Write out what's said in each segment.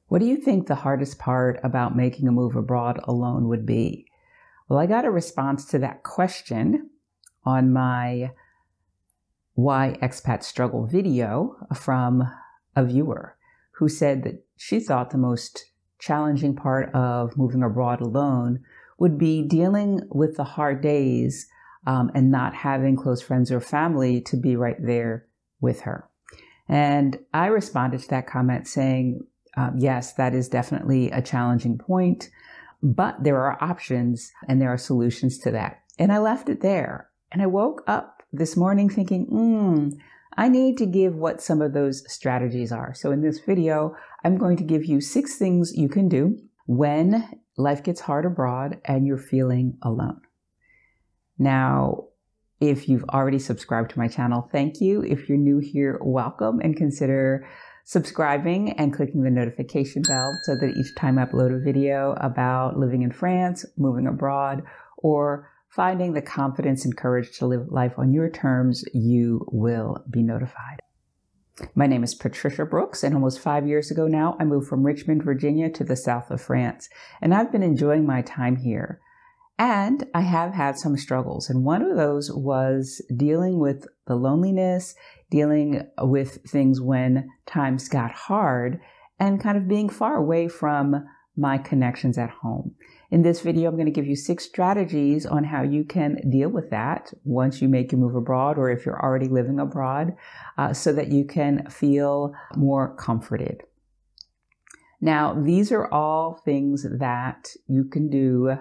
What do you think the hardest part about making a move abroad alone would be? Well, I got a response to that question on my Why Expats Struggle video from a viewer who said that she thought the most challenging part of moving abroad alone would be dealing with the hard days and not having close friends or family to be right there with her. And I responded to that comment saying, yes, that is definitely a challenging point, but there are options and there are solutions to that. And I left it there. And I woke up this morning thinking, I need to give what some of those strategies are. So in this video, I'm going to give you 6 things you can do when life gets hard abroad and you're feeling alone. Now, if you've already subscribed to my channel, thank you. If you're new here, welcome, and consider subscribing and clicking the notification bell so that each time I upload a video about living in France, moving abroad, or finding the confidence and courage to live life on your terms, you will be notified. My name is Patricia Brooks, and almost 5 years ago now, I moved from Richmond, Virginia to the south of France, and I've been enjoying my time here. And I have had some struggles, and one of those was dealing with the loneliness, dealing with things when times got hard, and kind of being far away from my connections at home. In this video, I'm going to give you 6 strategies on how you can deal with that once you make your move abroad, or if you're already living abroad, so that you can feel more comforted. Now, these are all things that you can do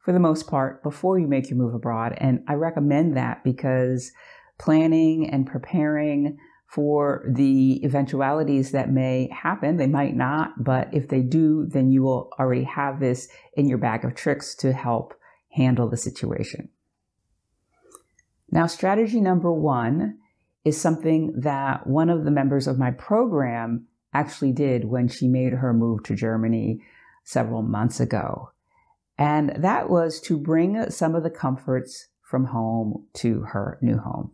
for the most part before you make your move abroad. And I recommend that because planning and preparing for the eventualities that may happen, they might not, but if they do, then you will already have this in your bag of tricks to help handle the situation. Now, strategy number 1 is something that one of the members of my program actually did when she made her move to Germany several months ago. And that was to bring some of the comforts from home to her new home.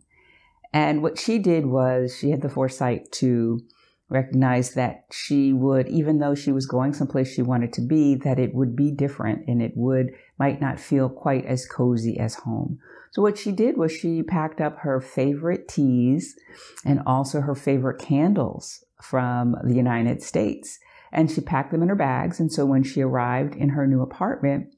And what she did was she had the foresight to recognize that she would, even though she was going someplace she wanted to be, that it would be different and it might not feel quite as cozy as home. So what she did was she packed up her favorite teas and also her favorite candles from the United States. And she packed them in her bags. And so when she arrived in her new apartment,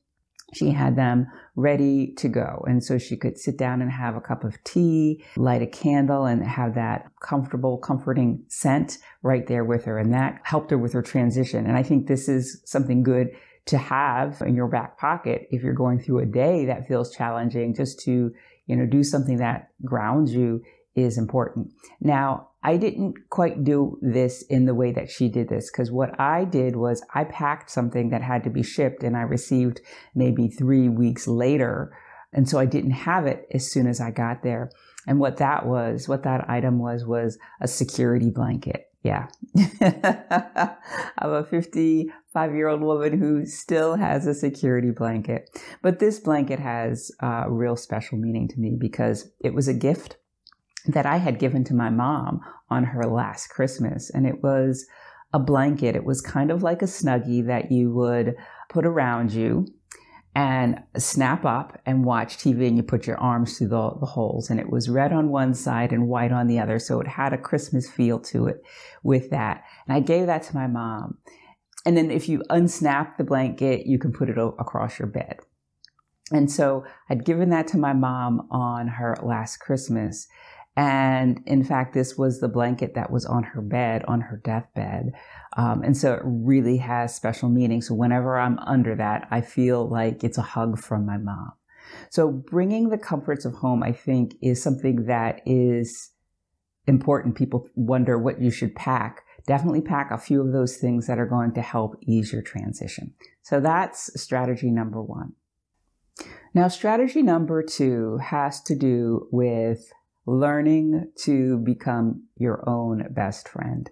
she had them ready to go. And so she could sit down and have a cup of tea, light a candle, and have that comfortable, comforting scent right there with her. And that helped her with her transition. And I think this is something good to have in your back pocket if you're going through a day that feels challenging. Just to, do something that grounds you is important. Now, I didn't quite do this in the way that she did this, because what I did was I packed something that had to be shipped and I received maybe 3 weeks later. And so I didn't have it as soon as I got there. And what that item was a security blanket. Yeah. I'm a 55-year-old woman who still has a security blanket. But this blanket has real special meaning to me because it was a gift that I had given to my mom on her last Christmas. And it was a blanket. It was kind of like a Snuggie that you would put around you and snap up and watch TV, and you put your arms through the holes. And it was red on one side and white on the other. So it had a Christmas feel to it with that. And I gave that to my mom. And then if you unsnap the blanket, you can put it across your bed. And so I'd given that to my mom on her last Christmas. And in fact, this was the blanket that was on her bed, on her deathbed. And so it really has special meaning. So whenever I'm under that, I feel like it's a hug from my mom. So bringing the comforts of home, I think, is something that is important. People wonder what you should pack. Definitely pack a few of those things that are going to help ease your transition. So that's strategy number 1. Now, strategy number 2 has to do with learning to become your own best friend.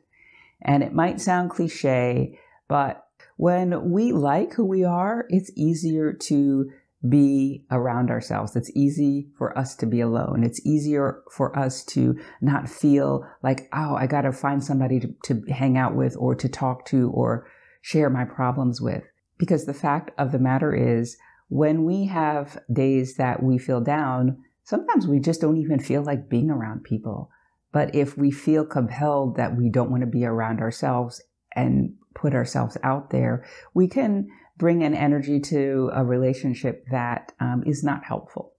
And it might sound cliche, but when we like who we are, it's easier to be around ourselves. It's easy for us to be alone. It's easier for us to not feel like, oh, I got to find somebody to hang out with or to talk to or share my problems with. Because the fact of the matter is, when we have days that we feel down, sometimes we just don't even feel like being around people. But if we feel compelled that we don't want to be around ourselves and put ourselves out there, we can bring an energy to a relationship that is not helpful.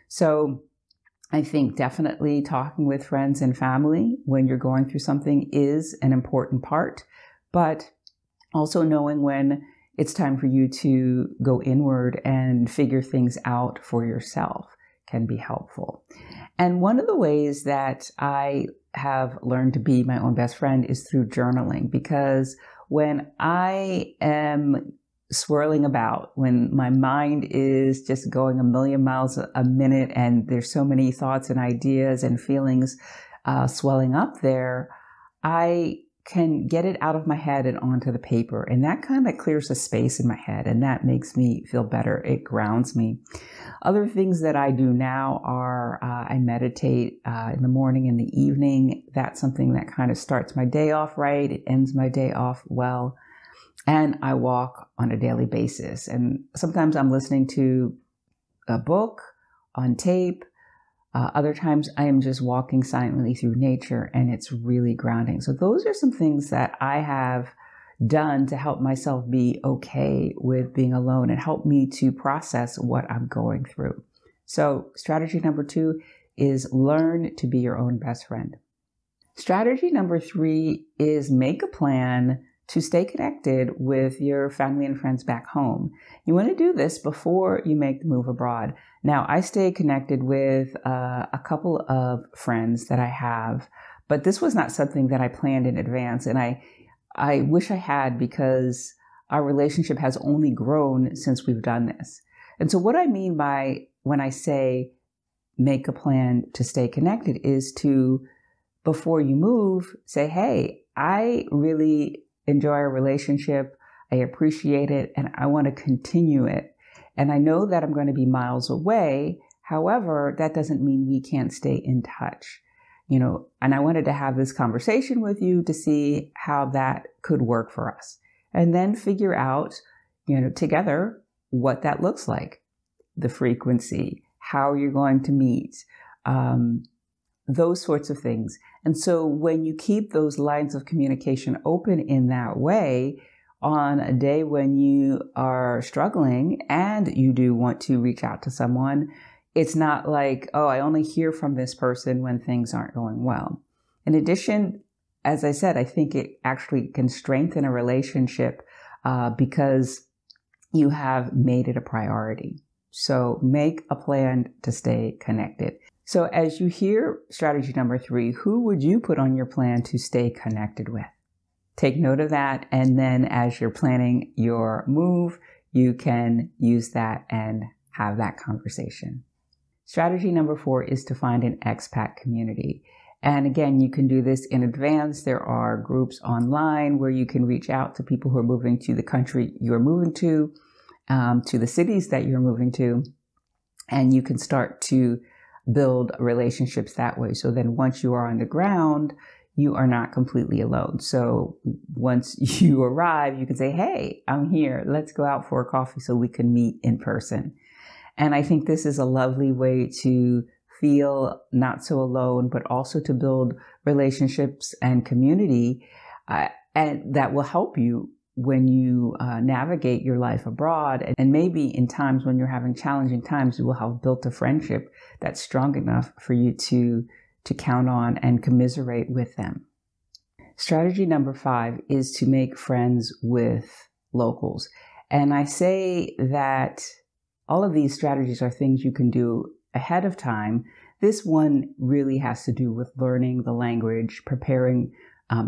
So I think definitely talking with friends and family when you're going through something is an important part, but also knowing when it's time for you to go inward and figure things out for yourself can be helpful. And one of the ways that I have learned to be my own best friend is through journaling, because when I am swirling about, when my mind is just going a million miles a minute and there's so many thoughts and ideas and feelings swelling up there, I can get it out of my head and onto the paper. And that kind of clears the space in my head, and that makes me feel better. It grounds me. Other things that I do now are I meditate in the morning and the evening. That's something that kind of starts my day off right. It ends my day off well. And I walk on a daily basis. And sometimes I'm listening to a book on tape. Other times I am just walking silently through nature, and it's really grounding. So those are some things that I have done to help myself be okay with being alone and help me to process what I'm going through. So strategy number 2 is learn to be your own best friend. Strategy number 3 is make a plan to stay connected with your family and friends back home. You want to do this before you make the move abroad. Now, I stay connected with a couple of friends that I have, but this was not something that I planned in advance. And I wish I had, because our relationship has only grown since we've done this. And so what I mean by when I say make a plan to stay connected is to, before you move, say, hey, I really enjoy our relationship. I appreciate it, and I want to continue it. And I know that I'm going to be miles away. However, that doesn't mean we can't stay in touch. And I wanted to have this conversation with you to see how that could work for us. And then figure out, together what that looks like, the frequency, how you're going to meet, those sorts of things. And so when you keep those lines of communication open in that way, on a day when you are struggling and you do want to reach out to someone, it's not like, oh, I only hear from this person when things aren't going well. In addition, as I said, I think it actually can strengthen a relationship because you have made it a priority. So make a plan to stay connected. So as you hear strategy number 3, who would you put on your plan to stay connected with? Take note of that. And then as you're planning your move, you can use that and have that conversation. Strategy number 4 is to find an expat community. And again, you can do this in advance. There are groups online where you can reach out to people who are moving to the country you're moving to the cities that you're moving to, and you can start to build relationships that way. So then once you are on the ground, you are not completely alone. So once you arrive, you can say, hey, I'm here. Let's go out for a coffee so we can meet in person. And I think this is a lovely way to feel not so alone, but also to build relationships and community, and that will help you when you navigate your life abroad. And maybe in times when you're having challenging times, you will have built a friendship that's strong enough for you to count on and commiserate with them. Strategy number 5 is to make friends with locals. And I say that all of these strategies are things you can do ahead of time. This one really has to do with learning the language, preparing.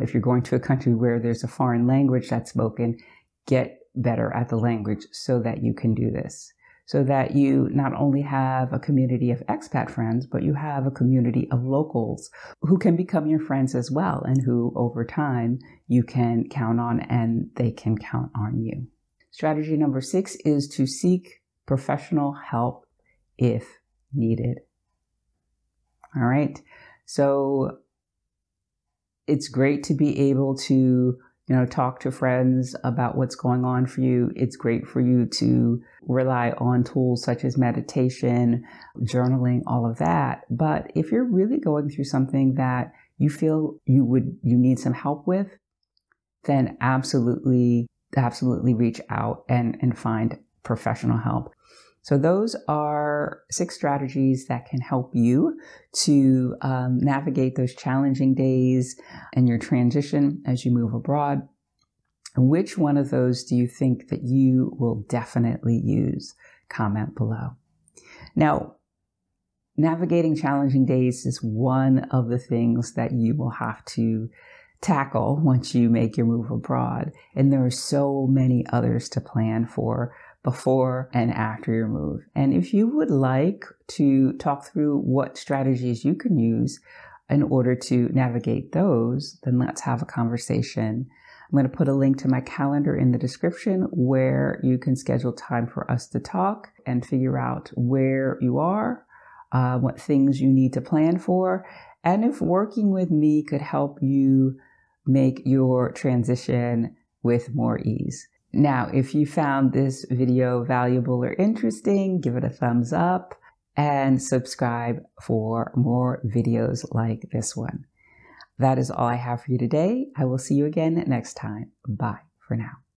If you're going to a country where there's a foreign language that's spoken, get better at the language so that you can do this. So that you not only have a community of expat friends, but you have a community of locals who can become your friends as well, and who over time you can count on and they can count on you. Strategy number 6 is to seek professional help if needed. All right. So it's great to be able to talk to friends about what's going on for you. It's great for you to rely on tools such as meditation, journaling, all of that. But if you're really going through something that you feel you need some help with, then absolutely reach out and find professional help. So those are 6 strategies that can help you to navigate those challenging days and your transition as you move abroad. Which one of those do you think that you will definitely use? Comment below. Now, navigating challenging days is one of the things that you will have to tackle once you make your move abroad. And there are so many others to plan for before and after your move. And if you would like to talk through what strategies you can use in order to navigate those, then let's have a conversation. I'm going to put a link to my calendar in the description where you can schedule time for us to talk and figure out where you are, what things you need to plan for, and if working with me could help you make your transition with more ease. Now, if you found this video valuable or interesting, give it a thumbs up and subscribe for more videos like this one. That is all I have for you today. I will see you again next time. Bye for now.